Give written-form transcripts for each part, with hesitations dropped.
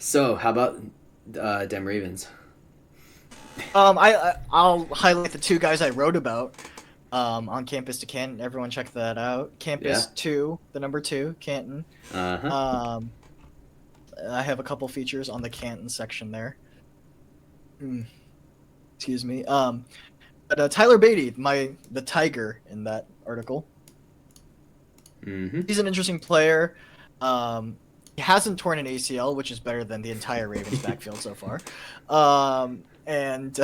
So, how about Dem Ravens? I'll highlight the two guys I wrote about on Campus to Canton. Everyone check that out. Yeah. Campus 2, the number 2, Canton. Uh-huh. Um, I have a couple features on the Canton section there. Mm, excuse me. But Tyler Beatty, the Tiger in that article. Mm-hmm. He's an interesting player. He hasn't torn an ACL, which is better than the entire Ravens backfield so far. And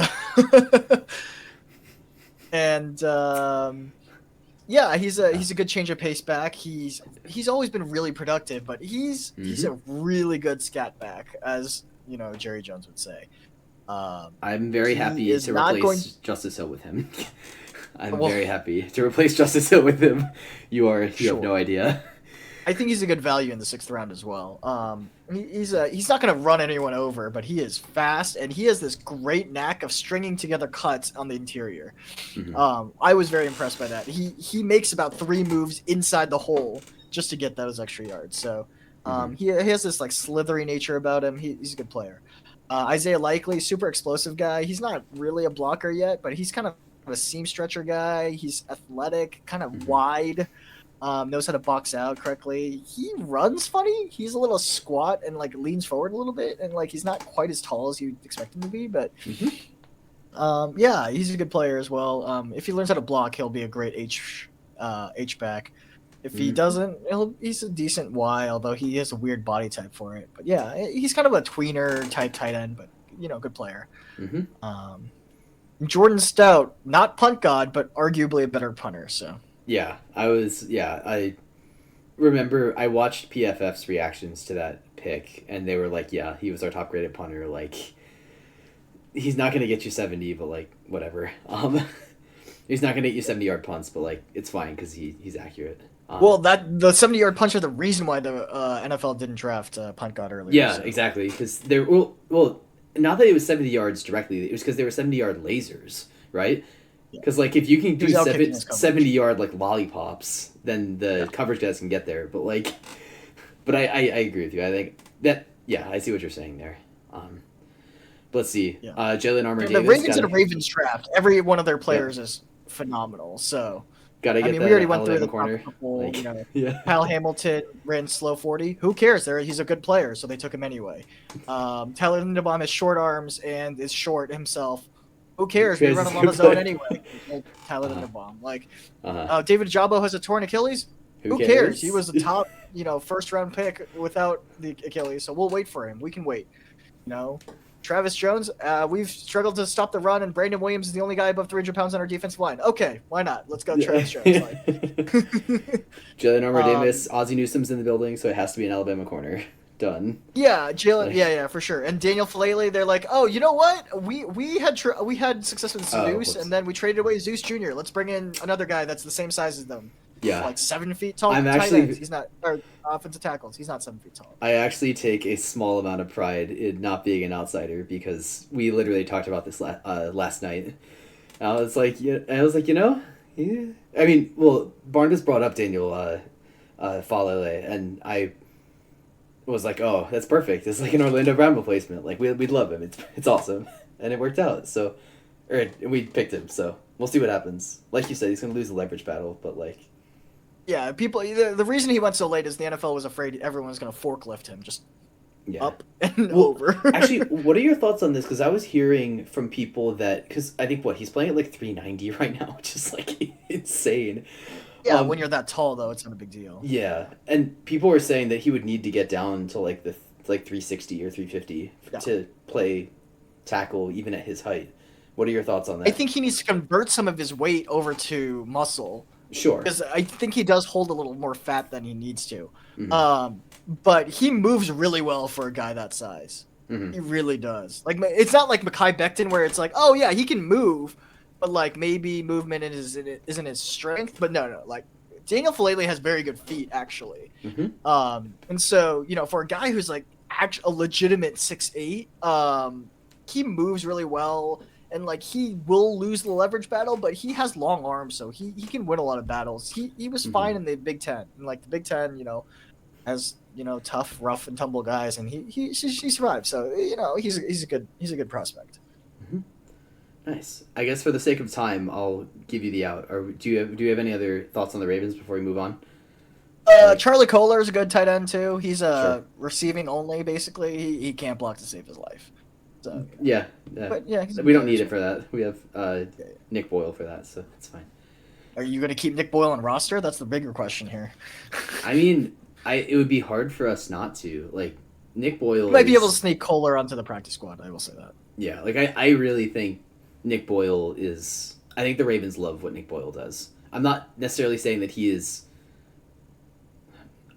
and yeah, he's a good change of pace back. He's always been really productive, but he's Mm-hmm. a really good scat back, as Jerry Jones would say. I'm very He happy is to not going. replace Justice Hill with him. I'm Well, very happy to replace Justice Hill with him. You have no sure. idea. I think he's a good value in the sixth round as well. He's not going to run anyone over, but he is fast and he has this great knack of stringing together cuts on the interior. Mm-hmm. I was very impressed by that. He makes about 3 moves inside the hole just to get those extra yards. So Mm-hmm. he has this like slithery nature about him. He's a good player. Isaiah Likely, super explosive guy. He's not really a blocker yet, but he's kind of a seam stretcher guy. He's athletic, kind of Mm-hmm. wide. Knows how to box out correctly. He runs funny. He's a little squat and like leans forward a little bit, and like he's not quite as tall as you'd expect him to be. But Mm-hmm. yeah, he's a good player as well. If he learns how to block, he'll be a great H back. If he Mm-hmm. doesn't, he's a decent Y, although he has a weird body type for it. But yeah, he's kind of a tweener type tight end, but good player. Mm-hmm. Um, Jordan Stout, not punt god, but arguably a better punter. So Yeah, I remember I watched PFF's reactions to that pick, and they were like, "Yeah, he was our top graded punter. Like, he's not gonna get you 70, but like whatever. He's not gonna get you 70-yard punts, but like it's fine because he's accurate. well, that the 70-yard punch are the reason why the NFL didn't draft punt god earlier. Yeah, So exactly. Because they're well, not that it was 70 yards directly. It was because they were 70-yard lasers, right? yeah, Because like if you can he do was out kicking his coverage. 70-yard like lollipops, then the Yeah, coverage guys can get there. But like, but I agree with you. I think that yeah, I see what you're saying there. Um, but let's see. yeah. Jalen Armour The Davis Ravens and the Ravens draft, every one of their players is phenomenal. So gotta I get mean, we that already went through Alabama the top corner. couple. Like yeah. Kyle Hamilton ran slow 40. Who cares? He's a good player, so they took him anyway. Tyler Linderbaum has short arms and is short himself. Who cares? We Because run he's him a on the good zone player. anyway. Tyler Uh-huh. Linderbaum. Like Uh-huh. David Jabo has a torn Achilles. Who Who cares? He cares? was a top, first round pick without the Achilles, so we'll wait for him. We can wait. You know, Travis Jones. We've struggled to stop the run, and Brandon Williams is the only guy above 300 pounds on our defensive line. Okay, why not? Let's go, Travis Jones. Like, Jalen Armour um, Davis, Ozzie Newsome's in the building, so it has to be an Alabama corner. Done. yeah, Jalen. Like, Yeah, for sure. And Daniel Falele, they're like, oh, you know what? We had success with oh, Zeus, whoops. and then we traded away Zeus Jr. Let's bring in another guy that's the same size as them, Yeah. like 7 feet tall. I'm Tight actually ends. He's not, or offensive tackles. He's not 7 feet tall. I actually take a small amount of pride in not being an outsider because we literally talked about this last night. I was like, yeah, yeah. I mean, well, Barnabas brought up Daniel Falele, and I was like, oh, that's perfect. It's like an Orlando Brown replacement. Like we'd love him. It's awesome, and it worked out. So, we picked him. So we'll see what happens. Like you said, he's gonna lose the leverage battle, but like, Yeah, people. The reason he went so late is the NFL was afraid everyone was going to forklift him just yeah. up and Well, over. actually, what are your thoughts on this? Because I was hearing from people that because I think he's playing at like 390 right now, which is like insane. Yeah, when you're that tall though, it's not a big deal. Yeah, and people were saying that he would need to get down to like the 360 or 350 Yeah. to play tackle even at his height. What are your thoughts on I that? think he needs to convert some of his weight over to muscle Sure. because I think he does hold a little more fat than he needs to. Hmm. But he moves really well for a guy that size. Hmm. He really does. Like it's not like Mekhi Becton where it's like, oh yeah, he can move, but like maybe movement isn't his strength. But no. Like Daniel Falele has very good feet actually. Hmm. And so for a guy who's like a legitimate 6'8", he moves really well. And like he will lose the leverage battle, but he has long arms, so he can win a lot of battles. He was Hmm. fine in the Big Ten. And like the Big Ten, as tough, rough and tumble guys, and he survived. So he's a good prospect. Mm-hmm. Nice. I guess for the sake of time, I'll give you the out. Or do you have any other thoughts on the Ravens before we move on? Charlie Kohler is a good tight end too. He's Sure. receiving only basically. He can't block to save his life. So Yeah. but yeah, he's a We good don't player need as it for that. We have Yeah. Nick Boyle for that, so it's fine. Are you going to keep Nick Boyle on roster? That's the bigger question here. I mean, it would be hard for us not to. Like, Nick Boyle You might be able to sneak Kohler onto the practice squad. I will say that. Yeah, like I really think Nick Boyle is. I think the Ravens love what Nick Boyle does. I'm not necessarily saying that he is.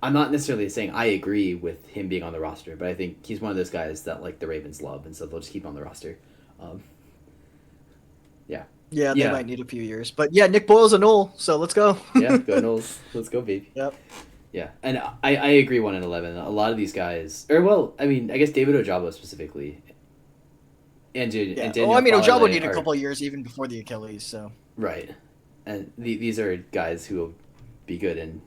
I'm not necessarily saying I agree with him being on the roster, but I think he's one of those guys that like the Ravens love, and so they'll just keep him on the roster. Yeah. Yeah, they might need a few years, but yeah, Nick Boyle's a null, so let's go. Yeah, go Knowles. Let's go, baby. Yep. Yeah, and I agree 1-11. A lot of these guys, or well, I mean, I guess David Ojabo specifically, and Daniel Well, I mean, Ojabo Falele needed a are- couple of years even before the Achilles, so. Right, and these are guys who will be good in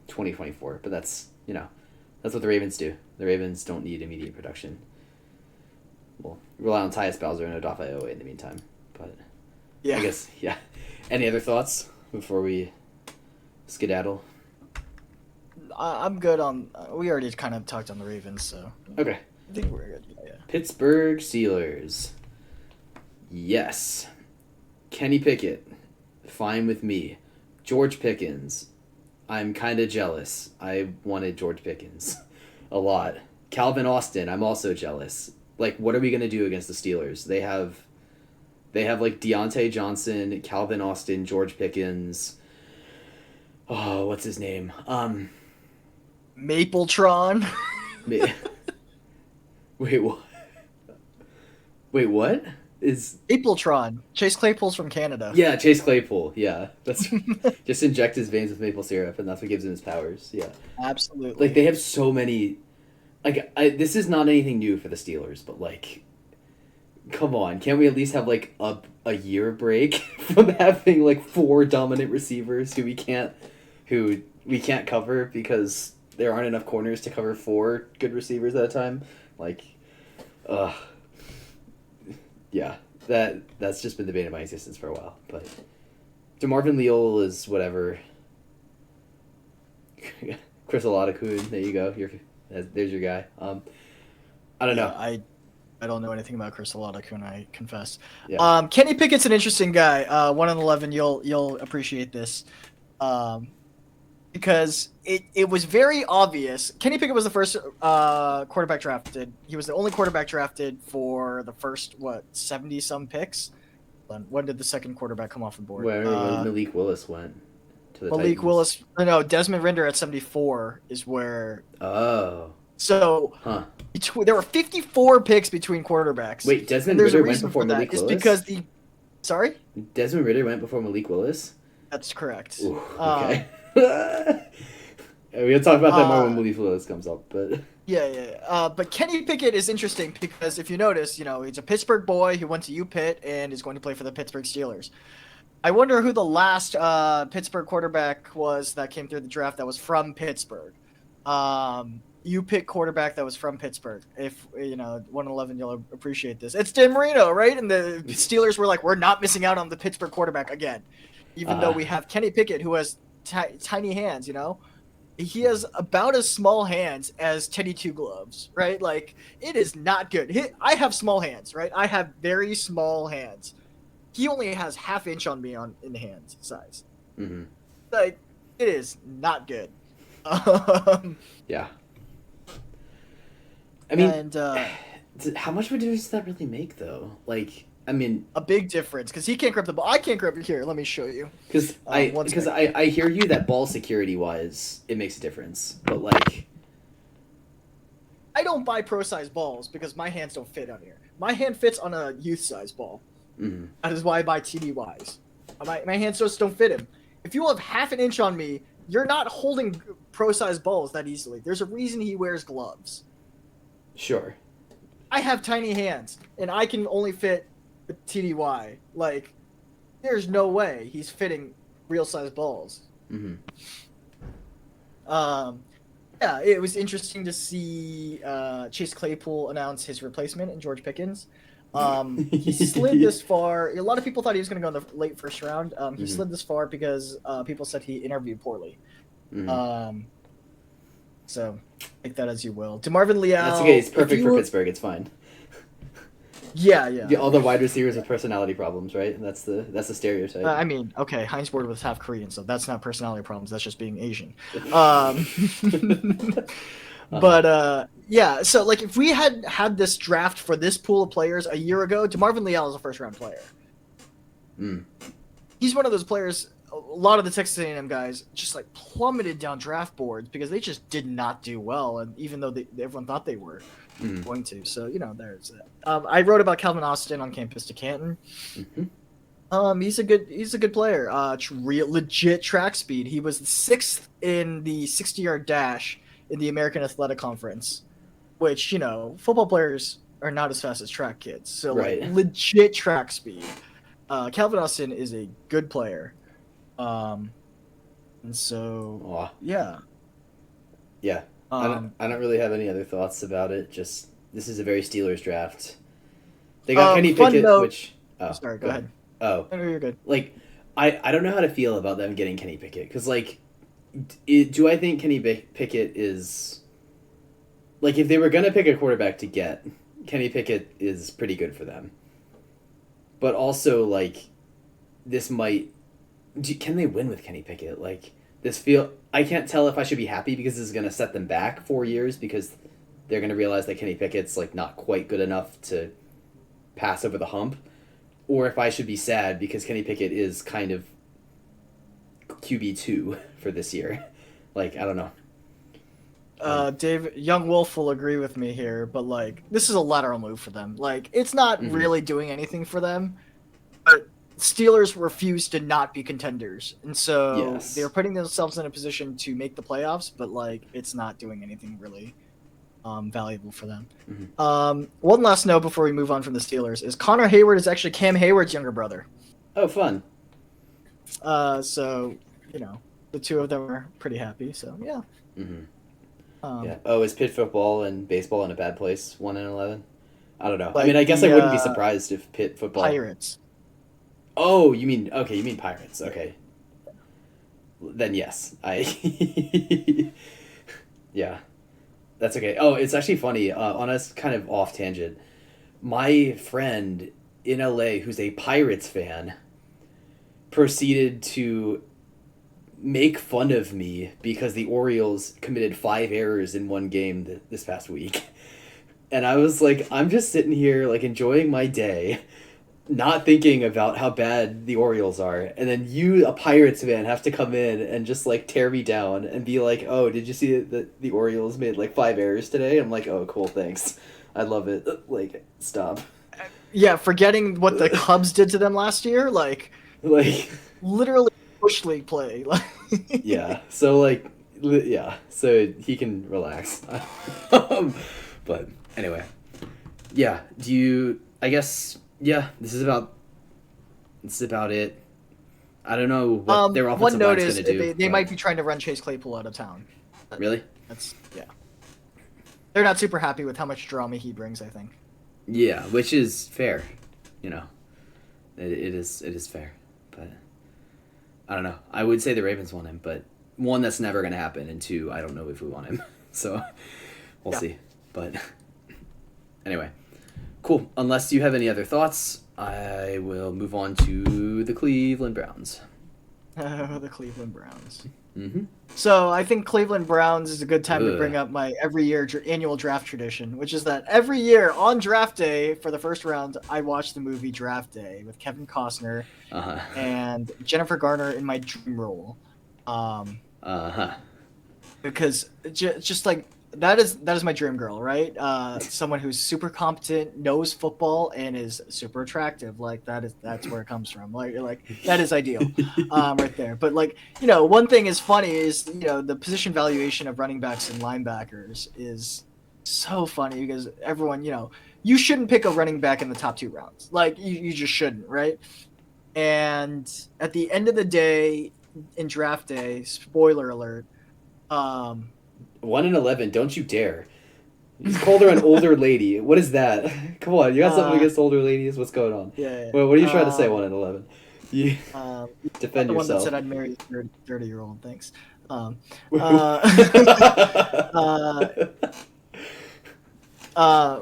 2024. But that's that's what the Ravens do. The Ravens don't need immediate production. We'll rely on Tyus Bowser and Odafe Owe in the meantime. But Yeah. I guess Any other thoughts before we skedaddle? I'm good on. We already kind of talked on the Ravens, so. Okay. I think we're good. Yeah. Pittsburgh Steelers. Yes. Kenny Pickett. Fine with me. George Pickens. I'm kind of jealous. I wanted George Pickens a lot. Calvin Austin. I'm also jealous. Like, what are we going to do against the Steelers? They have like Deontay Johnson, Calvin Austin, George Pickens. Oh, what's his name? Mapletron. Wait, what? Wait, what? Mapletron. Chase Claypool's from Canada. Yeah, Chase Claypool. Yeah, that's just inject his veins with maple syrup, and that's what gives him his powers. Yeah, Absolutely. like they have so many. Like this is not anything new for the Steelers, but like, come on, can't we at least have like a year break from having like 4 dominant receivers who we can't cover because there aren't enough corners to cover 4 good receivers at a time? Like, yeah, that's just been the bane of my existence for a while. But DeMarvin Leal is whatever. Chris Oladipo, there you go. There's your guy. I don't know. I don't know anything about Chris Oladipo, I confess. Yeah. Kenny Pickett's an interesting guy. 1-11. You'll appreciate this. Because it was very obvious. Kenny Pickett was the first quarterback drafted. He was the only quarterback drafted for the first 70-some picks. When did the second quarterback come off the board? Where Malik Willis went to the Malik Titans. Willis. No, Desmond Rinder at 74 is where. Oh. So there were 54 picks between quarterbacks. Wait, Desmond There's a Ritter went reason before for that. Malik It's Willis? because the. Sorry. Desmond Ritter went before Malik Willis? That's correct. Ooh, okay. We'll talk about that more when Malik Willis comes up, but Yeah. But Kenny Pickett is interesting because if you notice, he's a Pittsburgh boy who went to UPitt and is going to play for the Pittsburgh Steelers. I wonder who the last Pittsburgh quarterback was that came through the draft that was from Pittsburgh. UPitt quarterback that was from Pittsburgh. If 1-11, you'll appreciate this. It's Dan Marino, right? And the Steelers were like, we're not missing out on the Pittsburgh quarterback again, even though we have Kenny Pickett who has tiny hands. He has about as small hands as Teddy Two Gloves, right? Like, it is not good. I have small hands, right? I have very small hands. He only has half inch on me in the hands size. Mm-hmm. Like, it is not good. Yeah. I mean, and how much of a difference does that really make, though? Like, I mean, a big difference because he can't grab the ball. I can't grab it here. Let me show you. Because I hear you that ball security wise it makes a difference, but like I don't buy pro size balls because my hands don't fit on here. My hand fits on a youth size ball. Mm-hmm. That is why I buy TDYs. My hands just don't fit him. If you have half an inch on me, you're not holding pro size balls that easily. There's a reason he wears gloves. Sure. I have tiny hands and I can only fit a TDY. Like, there's no way he's fitting real size balls. Mm-hmm. Yeah, it was interesting to see Chase Claypool announce his replacement in George Pickens. He slid this far. A lot of people thought he was going to go in the late first round. He slid this far because people said he interviewed poorly. So take that as you will. DeMarvin Leal. That's okay. It's perfect for Pittsburgh. It's fine. Yeah. All the wide receivers with personality problems, right? And that's the stereotype. I mean, okay, Heinz Ward was half Korean, so that's not personality problems. That's just being Asian. But yeah, so like if we had this draft for this pool of players a year ago, DeMarvin Leal is a first round player. He's one of those players. A lot of the Texas A&M guys just like plummeted down draft boards because they just did not do well, and even though everyone thought they were going to. So there's that. I wrote about Calvin Austin on Campus to Canton. He's a good player. Legit track speed. He was 6th in the 60-yard dash in the American Athletic Conference, which football players are not as fast as track kids. So like legit track speed. Calvin Austin is a good player. And so yeah. I don't really have any other thoughts about it. Just this is a very Steelers draft. They got Kenny Pickett, which sorry, go ahead. Oh, no, you're good. Like I don't know how to feel about them getting Kenny Pickett because like, do I think Kenny Pickett is like if they were gonna pick a quarterback to get, Kenny Pickett is pretty good for them. But also like, this might. Can they win with Kenny Pickett? Like I can't tell if I should be happy because this is going to set them back 4 years because they're going to realize that Kenny Pickett's like not quite good enough to pass over the hump, or if I should be sad because Kenny Pickett is kind of QB2 for this year. Like I don't know. Dave, Young Wolf will agree with me here, but like this is a lateral move for them. Like it's not really doing anything for them, but Steelers refused to not be contenders, and so they're putting themselves in a position to make the playoffs, but like it's not doing anything really valuable for them. One last note before we move on from the Steelers is Connor Hayward is actually Cam Hayward's younger brother. Oh, fun. So the two of them are pretty happy. So yeah. Oh, is Pitt football and baseball in a bad place? 1-11. I don't know. Like I mean, I guess I wouldn't be surprised if Pitt football. Pirates. Oh, you mean Pirates? Okay. Then yes, yeah, that's okay. Oh, it's actually funny. On a kind of off tangent, my friend in LA who's a Pirates fan proceeded to make fun of me because the Orioles committed 5 errors in one game this past week, and I was like, I'm just sitting here like enjoying my day, not thinking about how bad the Orioles are, and then you, a Pirates fan, have to come in and just like tear me down and be like, oh, did you see that the Orioles made like 5 errors today? I'm like, oh, cool, thanks, I love it. Like, stop. Yeah, forgetting what the Cubs did to them last year, like literally bush league play. Yeah, so so he can relax. But anyway, yeah. Yeah, this is about it. I don't know what their offensive line's going to do. They might be trying to run Chase Claypool out of town. Really? They're not super happy with how much drama he brings, I think. Yeah, which is fair. It is fair. But I don't know. I would say the Ravens want him, but 1, that's never going to happen, and 2, I don't know if we want him. So we'll see. But anyway. Cool. Unless you have any other thoughts, I will move on to the Cleveland Browns. The Cleveland Browns. So I think Cleveland Browns is a good time to bring up my every year annual draft tradition, which is that every year on draft day for the first round, I watch the movie Draft Day with Kevin Costner and Jennifer Garner in my dream role. Because just like that is my dream girl, right? Someone who's super competent, knows football, and is super attractive. Like that's where it comes from. Like that is ideal, right there. But one thing is funny is the position valuation of running backs and linebackers is so funny because everyone you shouldn't pick a running back in the top 2 rounds. Like you just shouldn't, right? And at the end of the day, in draft day, spoiler alert, 1-11. Don't you dare. He's called her an older lady. What is that? Come on, you got something against older ladies? What's going on? Yeah. Well, what are you trying to say? 1-11. You defend the one that yourself. said I'd marry a 30-year-old. Thanks. What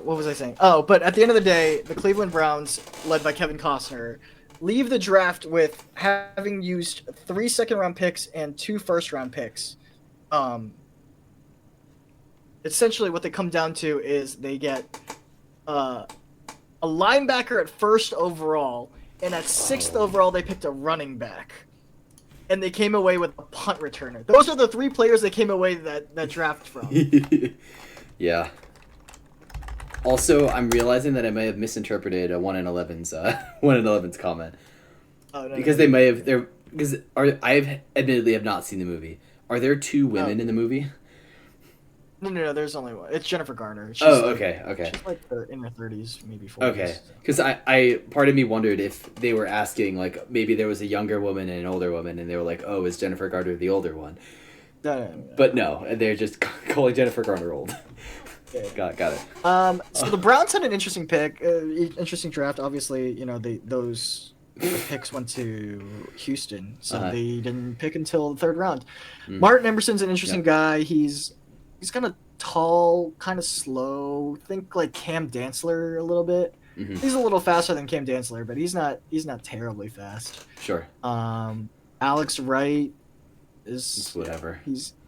was I saying? Oh, but at the end of the day, the Cleveland Browns, led by Kevin Costner, leave the draft with having used 3 second-round picks and 2 first-round picks. Essentially, what they come down to is they get a linebacker at 1st overall, and at 6th overall, they picked a running back. And they came away with a punt returner. Those are the 3 players they came away that draft from. Yeah. Also, I'm realizing that I may have misinterpreted a 1-11's comment. Oh, no, because no, they may have I admittedly have not seen the movie. Are there 2 women in the movie? No, there's only one. It's Jennifer Garner. She's okay. She's like in her 30s, maybe 40s. Okay, because I part of me wondered if they were asking, like, maybe there was a younger woman and an older woman, and they were like, oh, is Jennifer Garner the older one? No. But no, they're just calling Jennifer Garner old. Yeah. Got it. So the Browns had an interesting pick, interesting draft. Obviously, those picks went to Houston, so they didn't pick until the 3rd round. Martin Emerson's an interesting guy. He's kind of tall, kind of slow. Think like Cam Dantzler a little bit. Mm-hmm. He's a little faster than Cam Dantzler, but he's not terribly fast. Sure. Alex Wright is it's whatever.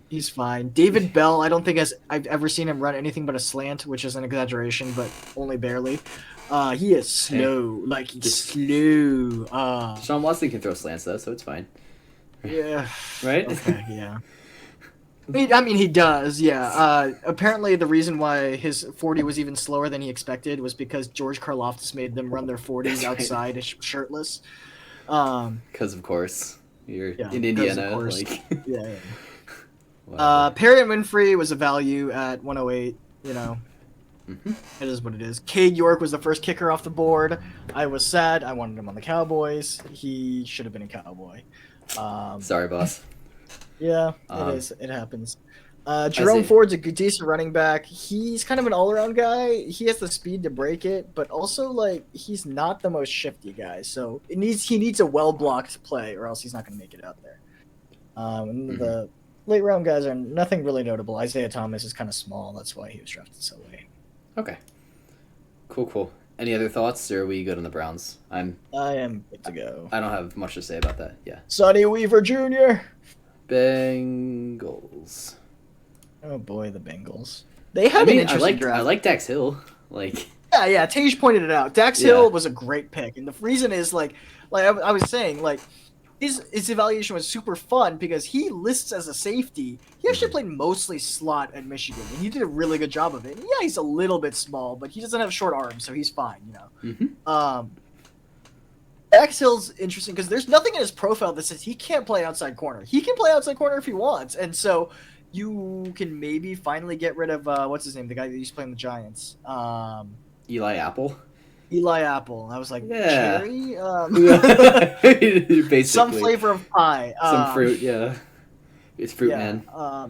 He's fine. David Bell, I don't think I've ever seen him run anything but a slant, which is an exaggeration, but only barely. He is slow, slow. Deshaun Watson can throw slants though, so it's fine. Yeah. Right? Okay, yeah. I mean, he does, yeah. Apparently, the reason why his 40 was even slower than he expected was because George Karlaftis made them run their 40s outside shirtless. Because, of course, you're in Indiana. Yeah. Perry and Winfrey was a value at 108, Mm-hmm. It is what it is. Cade York was the first kicker off the board. I was sad. I wanted him on the Cowboys. He should have been a Cowboy. Sorry, boss. Yeah, it is. It happens. Jerome Ford's a decent running back. He's kind of an all-around guy. He has the speed to break it, but also he's not the most shifty guy. So he needs a well-blocked play, or else he's not going to make it out there. The late round guys are nothing really notable. Isaiah Thomas is kind of small. That's why he was drafted so late. Okay. Cool. Any other thoughts, or are we good on the Browns? I am good to go. I don't have much to say about that. Yeah. Sonny Weaver Jr. Bengals. Oh boy, the Bengals. They have an interesting draft. I like Dax Hill. Yeah. Tage pointed it out. Dax Hill was a great pick, and the reason is like I was saying, his evaluation was super fun because he lists as a safety. He actually played mostly slot at Michigan, and he did a really good job of it. And he's a little bit small, but he doesn't have short arms, so he's fine, Mm-hmm. Dax Hill's interesting because there's nothing in his profile that says he can't play outside corner. He can play outside corner if he wants, and so you can maybe finally get rid of what's his name, the guy that used to play in the Giants. Eli Apple. I was like, cherry? Basically. Some flavor of pie. Some fruit, yeah. It's fruit, man.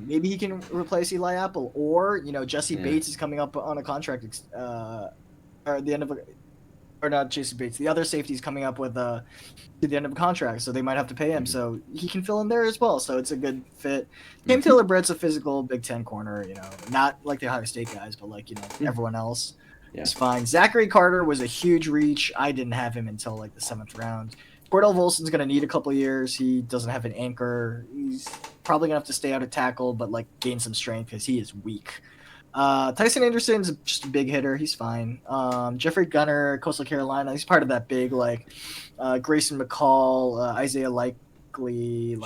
Maybe he can replace Eli Apple. Or, Jesse Bates is coming up on a contract or the end of or not Jesse Bates. The other safety is coming up with to the end of a contract, so they might have to pay him. So he can fill in there as well. So it's a good fit. Cam Taylor-Britt's a physical Big Ten corner, not like the Ohio State guys, but everyone else. Yeah. It's fine. Zachary Carter was a huge reach. I didn't have him until the 7th round. Cordell Volson's going to need a couple years. He doesn't have an anchor. He's probably going to have to stay out of tackle, but gain some strength because he is weak. Tyson Anderson's just a big hitter. He's fine. Jeffrey Gunner, Coastal Carolina. He's part of that big Grayson McCall, Isaiah Likely,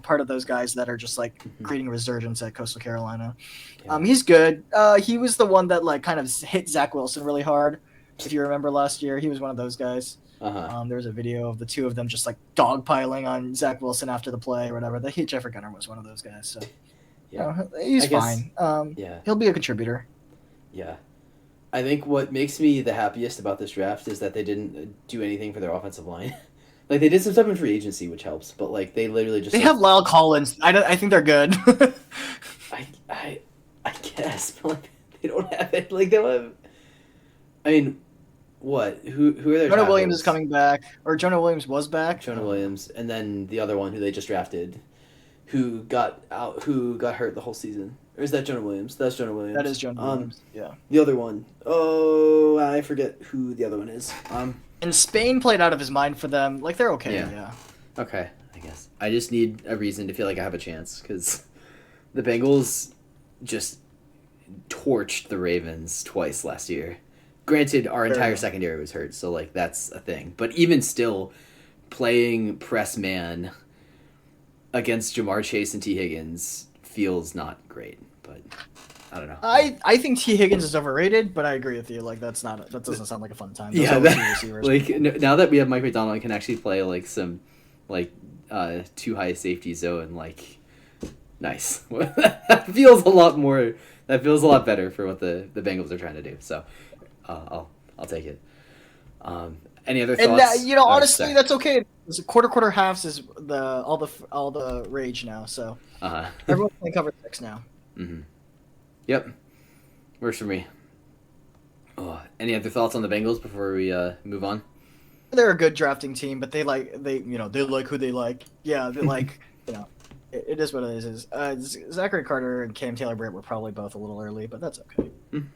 part of those guys that are just creating resurgence at Coastal Carolina. Yeah. He's good. He was the one that kind of hit Zach Wilson really hard. If you remember last year, he was one of those guys. There was a video of the two of them just dogpiling on Zach Wilson after the play or whatever. Jeffrey Gunner was one of those guys. So he's fine. He'll be a contributor. Yeah. I think what makes me the happiest about this draft is that they didn't do anything for their offensive line. They did some stuff in free agency, which helps, but they literally just... They have Lyle Collins. I think they're good. guess, but like they don't have it. Like they don't have. I mean, what? Who are their Jonah tackles? Williams is coming back, or Jonah Williams was back. Jonah Williams, and then the other one who they just drafted, who got hurt the whole season. Or is that Jonah Williams? That's Jonah Williams. That is Jonah Williams. Yeah. The other one. Oh, I forget who the other one is. And Spain played out of his mind for them. Like they're okay. Yeah. Okay, I guess. I just need a reason to feel like I have a chance because the Bengals just torched the Ravens twice last year. Granted, our entire secondary was hurt, so like that's a thing. But even still, playing press man against Jamar Chase and T. Higgins feels not great. But I don't know. I think T. Higgins is overrated, but I agree with you. Like that doesn't sound like a fun time. Yeah, now that we have Mike McDonald and can actually play like some like too high safety zone, like nice. That feels a lot better for what the Bengals are trying to do. So I'll take it. Any other thoughts? And honestly, that's okay. Quarter halves is all the rage now. So everyone's playing cover 6 now. Mm-hmm. Yep, works for me. Oh, any other thoughts on the Bengals before we move on? They're a good drafting team, but they like who they like. Yeah, they like it is what it is. Zachary Carter and Cam Taylor-Britt were probably both a little early, but that's okay. Mm-hmm.